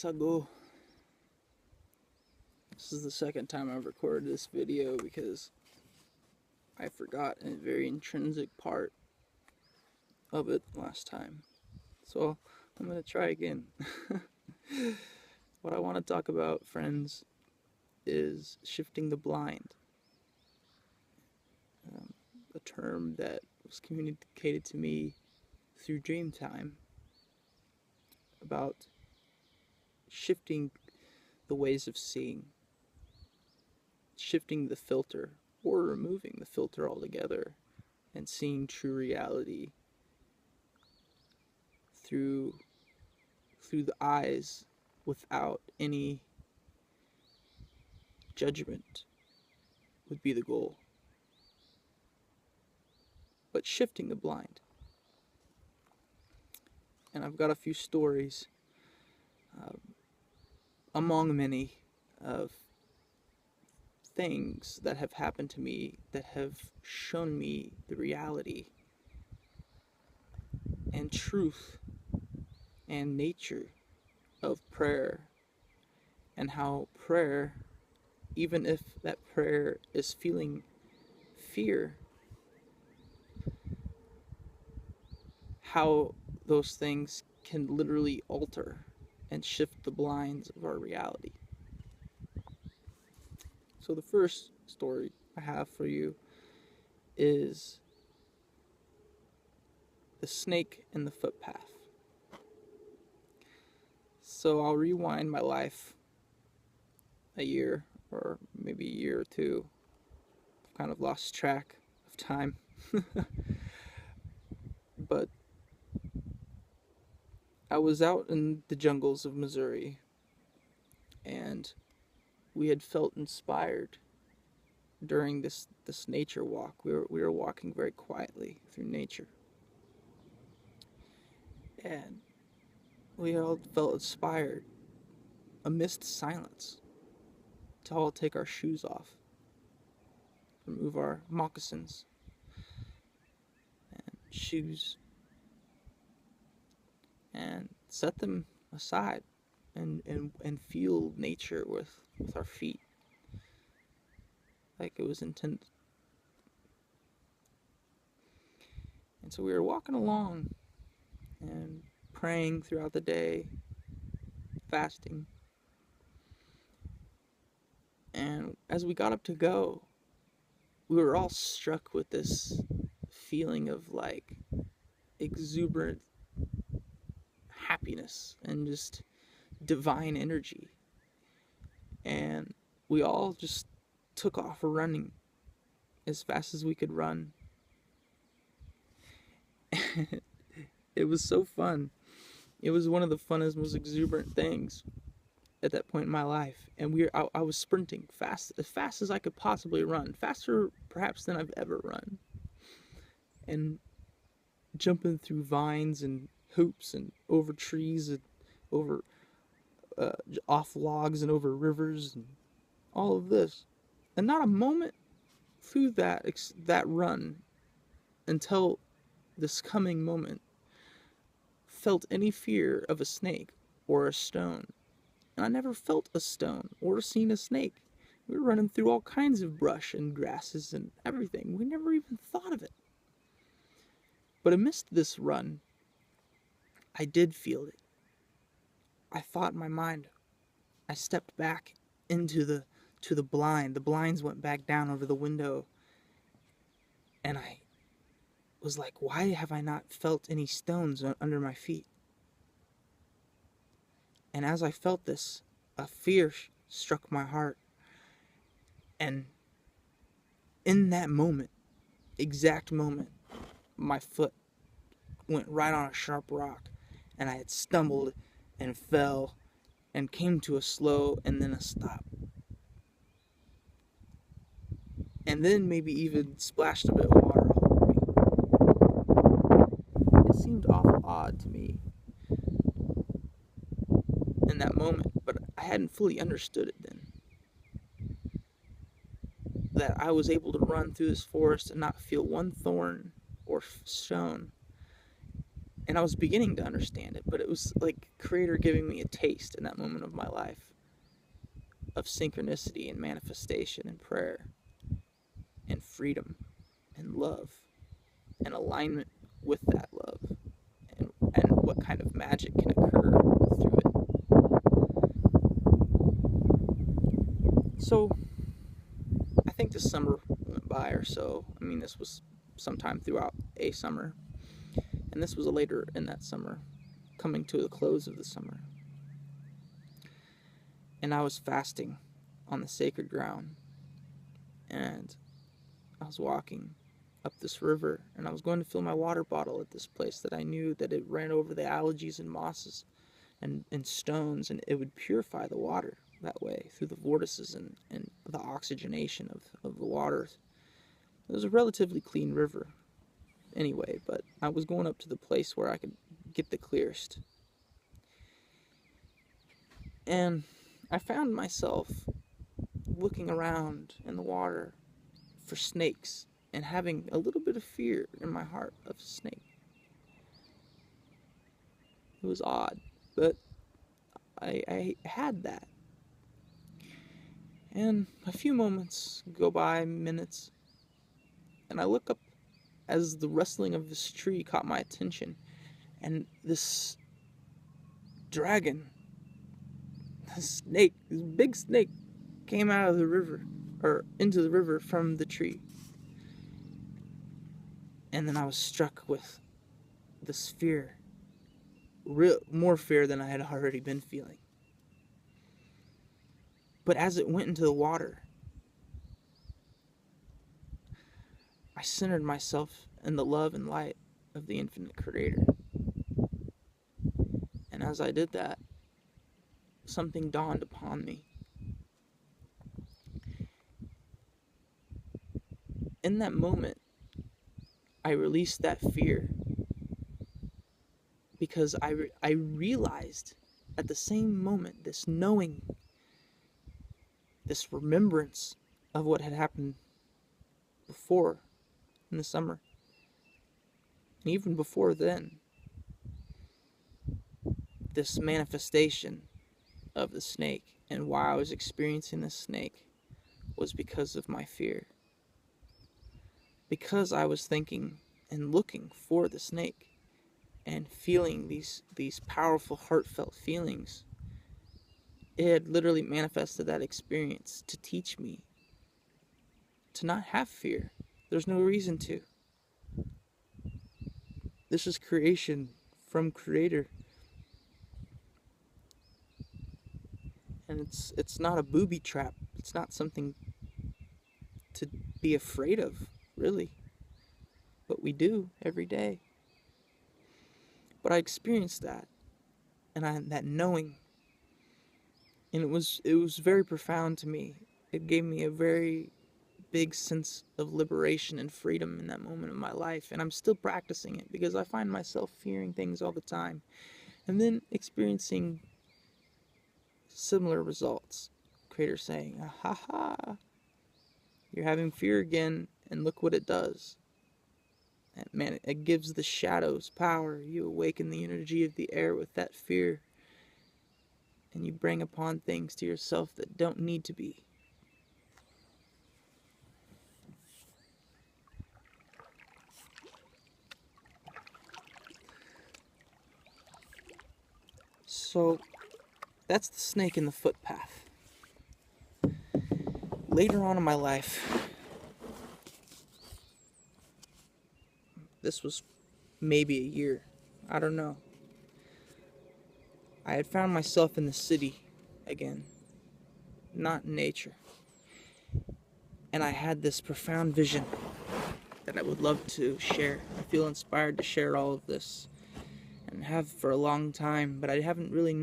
weeks ago. This is the second time I've recorded this video because I forgot a very intrinsic part of it last time. So I'm going to try again. What I want to talk about, friends, is shifting the blind. A term that was communicated to me through dream time about shifting the ways of seeing, shifting the filter or removing the filter altogether and seeing true reality through the eyes without any judgment would be the goal. But shifting the blind. And I've got a few stories among many of things that have happened to me that have shown me the reality and truth and nature of prayer, and how prayer, even if that prayer is feeling fear, how those things can literally alter and shift the blinds of our reality. So the first story I have for you is the snake in the footpath. So I'll rewind my life a year, or maybe a year or two. I've kind of lost track of time. But I was out in the jungles of Missouri, and we had felt inspired during this nature walk. We were walking very quietly through nature, and we all felt inspired amidst silence to all take our shoes off, remove our moccasins and shoes, and set them aside and feel nature with our feet like it was intended. And so we were walking along and praying throughout the day, fasting. And as we got up to go, we were all struck with this feeling of like exuberant happiness and just divine energy. And we all just took off running as fast as we could run. It was so fun. It was one of the funnest, most exuberant things at that point in my life. And I was sprinting as fast as I could possibly run, faster perhaps than I've ever run, and jumping through vines and hoops and over trees and over off logs and over rivers and all of this. And not a moment through that run until this coming moment felt any fear of a snake or a stone. And I never felt a stone or seen a snake. We were running through all kinds of brush and grasses and everything. We never even thought of it. But amidst this run, I did feel it. I thought in my mind. I stepped back into the blind. The blinds went back down over the window. And I was like, why have I not felt any stones under my feet? And as I felt this, a fear struck my heart. And in that moment, exact moment, my foot went right on a sharp rock, and I had stumbled and fell and came to a slow and then a stop. And then maybe even splashed a bit of water all over me. It seemed awful odd to me in that moment, but I hadn't fully understood it then. That I was able to run through this forest and not feel one thorn or stone, And I was beginning to understand it, but it was like Creator giving me a taste in that moment of my life of synchronicity and manifestation and prayer and freedom and love and alignment with that love, and what kind of magic can occur through it. So I think this summer went by or so. I mean, this was sometime throughout a summer, and this was later in that summer, coming to the close of the summer. And I was fasting on the sacred ground, and I was walking up this river, and I was going to fill my water bottle at this place that I knew that it ran over the algae and mosses and stones, and it would purify the water that way through the vortices and the oxygenation of the water. It was a relatively clean river anyway, but I was going up to the place where I could get the clearest. And I found myself looking around in the water for snakes and having a little bit of fear in my heart of a snake. It was odd, but I had that. And a few moments go by, minutes, and I look up as the rustling of this tree caught my attention, and this dragon, this snake, this big snake, came out of the river, or into the river from the tree. And then I was struck with this fear, more fear than I had already been feeling. But as it went into the water, I centered myself in the love and light of the infinite Creator. And as I did that, something dawned upon me. In that moment, I released that fear because I realized at the same moment this knowing, this remembrance of what had happened before in the summer, and even before then, this manifestation of the snake and why I was experiencing this snake was because of my fear. Because I was thinking and looking for the snake and feeling these powerful, heartfelt feelings, it had literally manifested that experience to teach me to not have fear. There's no reason to. This is creation from Creator. And it's not a booby trap. It's not something to be afraid of, really. But we do every day. But I experienced that, and that knowing, and it was very profound to me. It gave me a very big sense of liberation and freedom in that moment of my life, and I'm still practicing it because I find myself fearing things all the time, and then experiencing similar results. Creator saying, "Ha ha, you're having fear again, and look what it does." And man, it gives the shadows power. You awaken the energy of the air with that fear, and you bring upon things to yourself that don't need to be. So that's the snake in the footpath. Later on in my life, this was maybe a year, I don't know, I had found myself in the city again, not in nature. And I had this profound vision that I would love to share. I feel inspired to share all of this and have for a long time, but I haven't really known